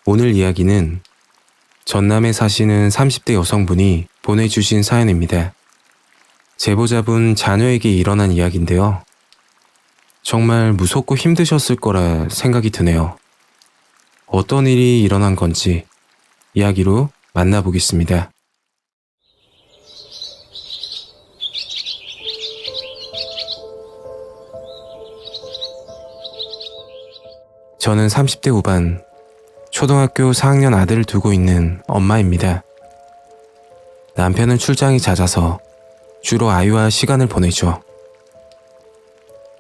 오늘 이야기는 전남에 사시는 30대 여성분이 보내주신 사연입니다. 제보자분 자녀에게 일어난 이야기인데요. 정말 무섭고 힘드셨을 거라 생각이 드네요. 어떤 일이 일어난 건지 이야기로 만나보겠습니다. 저는 30대 후반 초등학교 4학년 아들을 두고 있는 엄마입니다. 남편은 출장이 잦아서 주로 아이와 시간을 보내죠.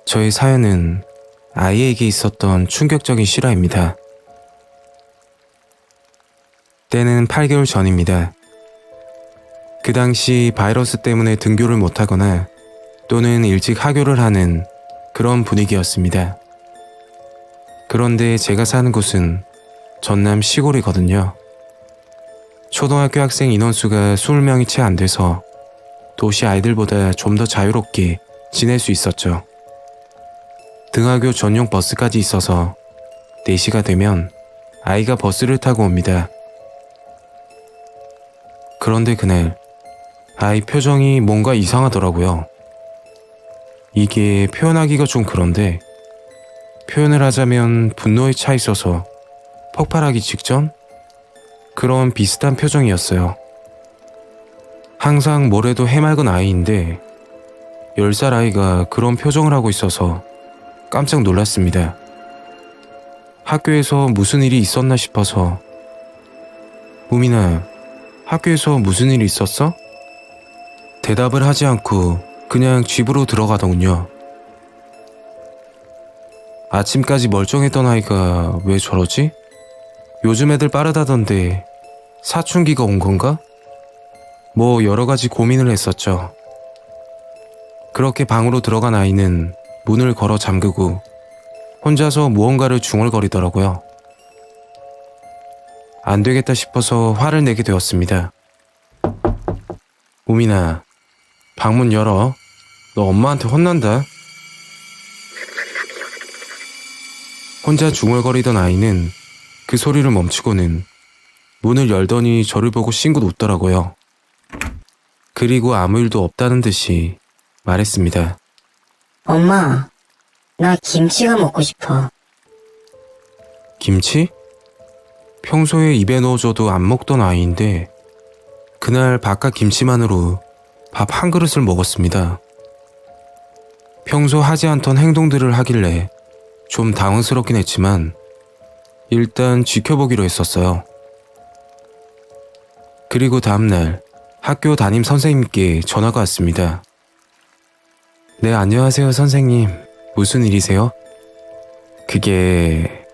저의 사연은 아이에게 있었던 충격적인 실화입니다. 때는 8개월 전입니다. 그 당시 바이러스 때문에 등교를 못하거나 또는 일찍 하교를 하는 그런 분위기였습니다. 그런데 제가 사는 곳은 전남 시골이거든요. 초등학교 학생 인원수가 20명이 채 안 돼서 도시 아이들보다 좀 더 자유롭게 지낼 수 있었죠. 등하교 전용 버스까지 있어서 4시가 되면 아이가 버스를 타고 옵니다. 그런데 그날 아이 표정이 뭔가 이상하더라고요. 이게 표현하기가 좀 그런데 표현을 하자면 분노에 차 있어서 폭발하기 직전? 그런 비슷한 표정이었어요. 항상 뭘 해도 해맑은 아이인데 10살 아이가 그런 표정을 하고 있어서 깜짝 놀랐습니다. 학교에서 무슨 일이 있었나 싶어서 우민아, 학교에서 무슨 일이 있었어? 대답을 하지 않고 그냥 집으로 들어가더군요. 아침까지 멀쩡했던 아이가 왜 저러지? 요즘 애들 빠르다던데 사춘기가 온 건가? 뭐 여러 가지 고민을 했었죠. 그렇게 방으로 들어간 아이는 문을 걸어 잠그고 혼자서 무언가를 중얼거리더라고요. 안 되겠다 싶어서 화를 내게 되었습니다. 우민아, 방문 열어. 너 엄마한테 혼난다. 혼자 중얼거리던 아이는 그 소리를 멈추고는 문을 열더니 저를 보고 싱긋 웃더라고요. 그리고 아무 일도 없다는 듯이 말했습니다. 엄마, 나 김치가 먹고 싶어. 김치? 평소에 입에 넣어줘도 안 먹던 아이인데 그날 바깥 김치만으로 밥 한 그릇을 먹었습니다. 평소 하지 않던 행동들을 하길래 좀 당황스럽긴 했지만 일단 지켜보기로 했었어요. 그리고 다음날 학교 담임 선생님께 전화가 왔습니다. 네, 안녕하세요 선생님. 무슨 일이세요? 그게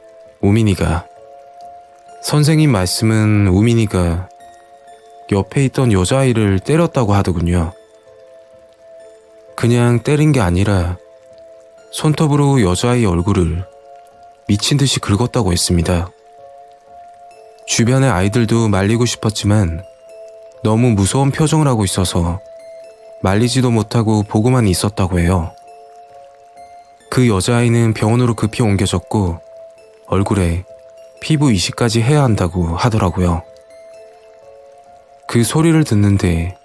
우민이가. 선생님 말씀은 우민이가 옆에 있던 여자아이를 때렸다고 하더군요. 그냥 때린 게 아니라 손톱으로 여자아이 얼굴을 미친 듯이 긁었다고 했습니다. 주변의 아이들도 말리고 싶었지만 너무 무서운 표정을 하고 있어서 말리지도 못하고 보고만 있었다고 해요. 그 여자아이는 병원으로 급히 옮겨졌고 얼굴에 피부 이식까지 해야 한다고 하더라고요. 그 소리를 듣는데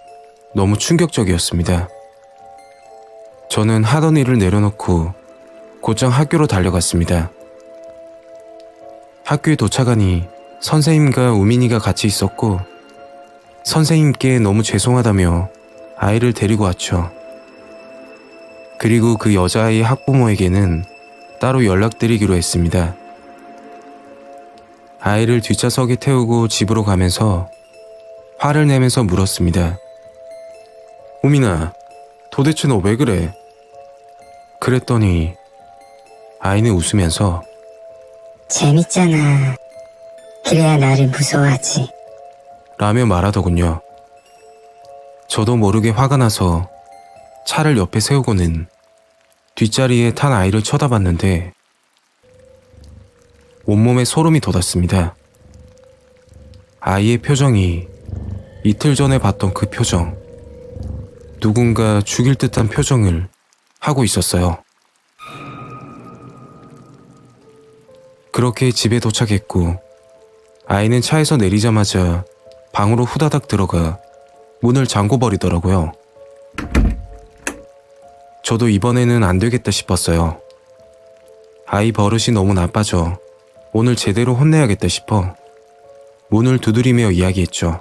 너무 충격적이었습니다. 저는 하던 일을 내려놓고 곧장 학교로 달려갔습니다. 학교에 도착하니 선생님과 우민이가 같이 있었고 선생님께 너무 죄송하다며 아이를 데리고 왔죠. 그리고 그 여자아이 학부모에게는 따로 연락드리기로 했습니다. 아이를 뒷좌석에 태우고 집으로 가면서 화를 내면서 물었습니다. 우민아, 도대체 너 왜 그래? 그랬더니 아이는 웃으면서 재밌잖아. 그래야 나를 무서워하지. 라며 말하더군요. 저도 모르게 화가 나서 차를 옆에 세우고는 뒷자리에 탄 아이를 쳐다봤는데 온몸에 소름이 돋았습니다. 아이의 표정이 이틀 전에 봤던 그 표정, 누군가 죽일 듯한 표정을 하고 있었어요. 그렇게 집에 도착했고 아이는 차에서 내리자마자 방으로 후다닥 들어가 문을 잠궈버리더라고요. 저도 이번에는 안 되겠다 싶었어요. 아이 버릇이 너무 나빠져 오늘 제대로 혼내야겠다 싶어 문을 두드리며 이야기했죠.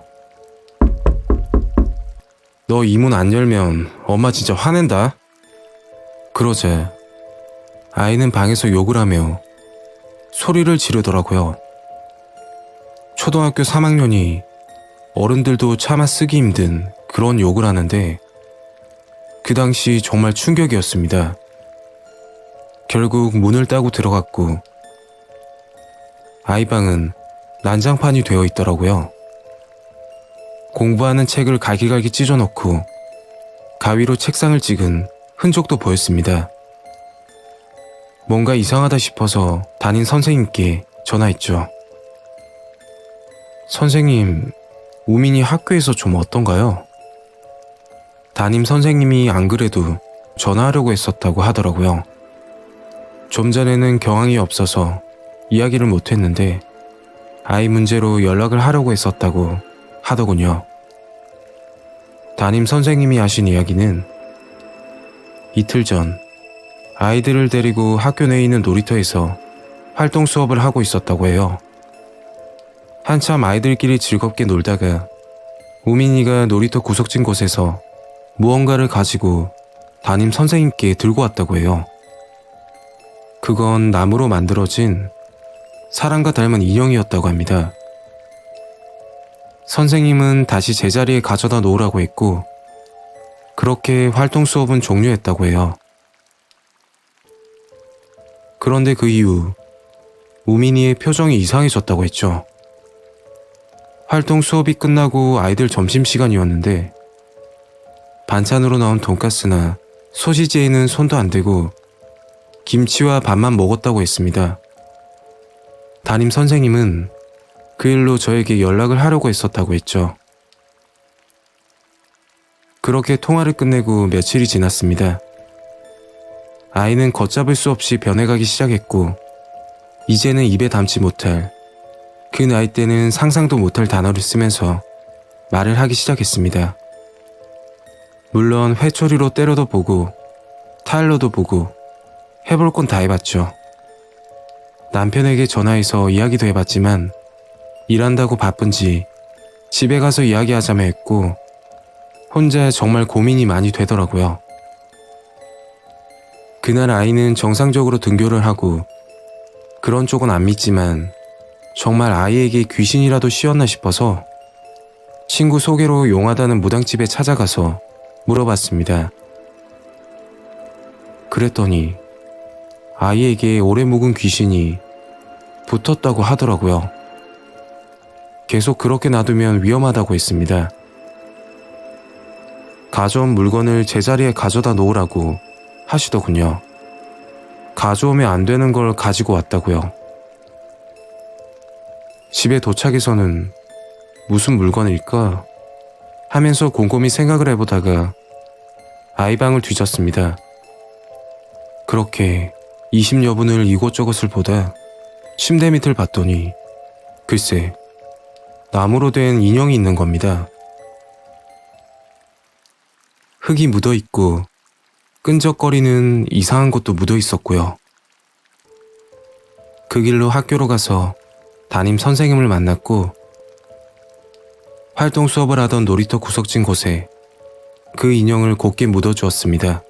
너 이 문 안 열면 엄마 진짜 화낸다. 그러자 아이는 방에서 욕을 하며 소리를 지르더라고요. 초등학교 3학년이 어른들도 차마 쓰기 힘든 그런 욕을 하는데 그 당시 정말 충격이었습니다. 결국 문을 따고 들어갔고 아이 방은 난장판이 되어 있더라고요. 공부하는 책을 갈기갈기 찢어놓고 가위로 책상을 찍은 흔적도 보였습니다. 뭔가 이상하다 싶어서 담임 선생님께 전화했죠. 선생님, 우민이 학교에서 좀 어떤가요? 담임 선생님이 안 그래도 전화하려고 했었다고 하더라고요. 좀 전에는 경황이 없어서 이야기를 못했는데 아이 문제로 연락을 하려고 했었다고 하더군요. 담임 선생님이 하신 이야기는 이틀 전 아이들을 데리고 학교 내에 있는 놀이터에서 활동 수업을 하고 있었다고 해요. 한참 아이들끼리 즐겁게 놀다가 우민이가 놀이터 구석진 곳에서 무언가를 가지고 담임 선생님께 들고 왔다고 해요. 그건 나무로 만들어진 사람과 닮은 인형이었다고 합니다. 선생님은 다시 제자리에 가져다 놓으라고 했고 그렇게 활동 수업은 종료했다고 해요. 그런데 그 이후 우민이의 표정이 이상해졌다고 했죠. 활동 수업이 끝나고 아이들 점심시간이었는데 반찬으로 나온 돈가스나 소시지에는 손도 안 대고 김치와 밥만 먹었다고 했습니다. 담임 선생님은 그 일로 저에게 연락을 하려고 했었다고 했죠. 그렇게 통화를 끝내고 며칠이 지났습니다. 아이는 걷잡을 수 없이 변해가기 시작했고 이제는 입에 담지 못할 그 나이 때는 상상도 못할 단어를 쓰면서 말을 하기 시작했습니다. 물론 회초리로 때려도 보고 타일러도 보고 해볼 건 다 해봤죠. 남편에게 전화해서 이야기도 해봤지만 일한다고 바쁜지 집에 가서 이야기하자며 했고 혼자 정말 고민이 많이 되더라고요. 그날 아이는 정상적으로 등교를 하고 그런 쪽은 안 믿지만 정말 아이에게 귀신이라도 씌웠나 싶어서 친구 소개로 용하다는 무당집에 찾아가서 물어봤습니다. 그랬더니 아이에게 오래 묵은 귀신이 붙었다고 하더라고요. 계속 그렇게 놔두면 위험하다고 했습니다. 가져온 물건을 제자리에 가져다 놓으라고 하시더군요. 가져오면 안 되는 걸 가지고 왔다고요. 집에 도착해서는 무슨 물건일까 하면서 곰곰이 생각을 해보다가 아이 방을 뒤졌습니다. 그렇게 20여 분을 이곳저곳을 보다 침대 밑을 봤더니 글쎄 나무로 된 인형이 있는 겁니다. 흙이 묻어 있고 끈적거리는 이상한 것도 묻어 있었고요. 그 길로 학교로 가서 담임 선생님을 만났고 활동 수업을 하던 놀이터 구석진 곳에 그 인형을 곱게 묻어주었습니다.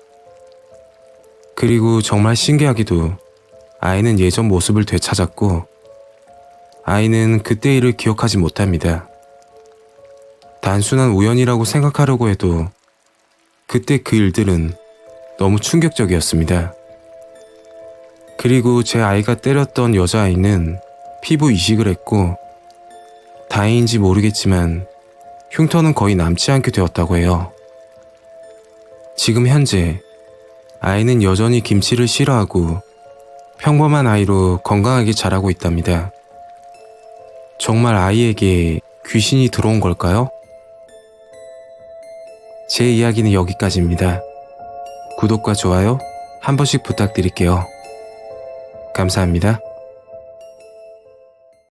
그리고 정말 신기하게도 아이는 예전 모습을 되찾았고 아이는 그때 일을 기억하지 못합니다. 단순한 우연이라고 생각하려고 해도 그때 그 일들은 너무 충격적이었습니다. 그리고 제 아이가 때렸던 여자아이는 피부 이식을 했고 다행인지 모르겠지만 흉터는 거의 남지 않게 되었다고 해요. 지금 현재 아이는 여전히 김치를 싫어하고 평범한 아이로 건강하게 자라고 있답니다. 정말 아이에게 귀신이 들어온 걸까요? 제 이야기는 여기까지입니다. 구독과 좋아요 한 번씩 부탁드릴게요. 감사합니다.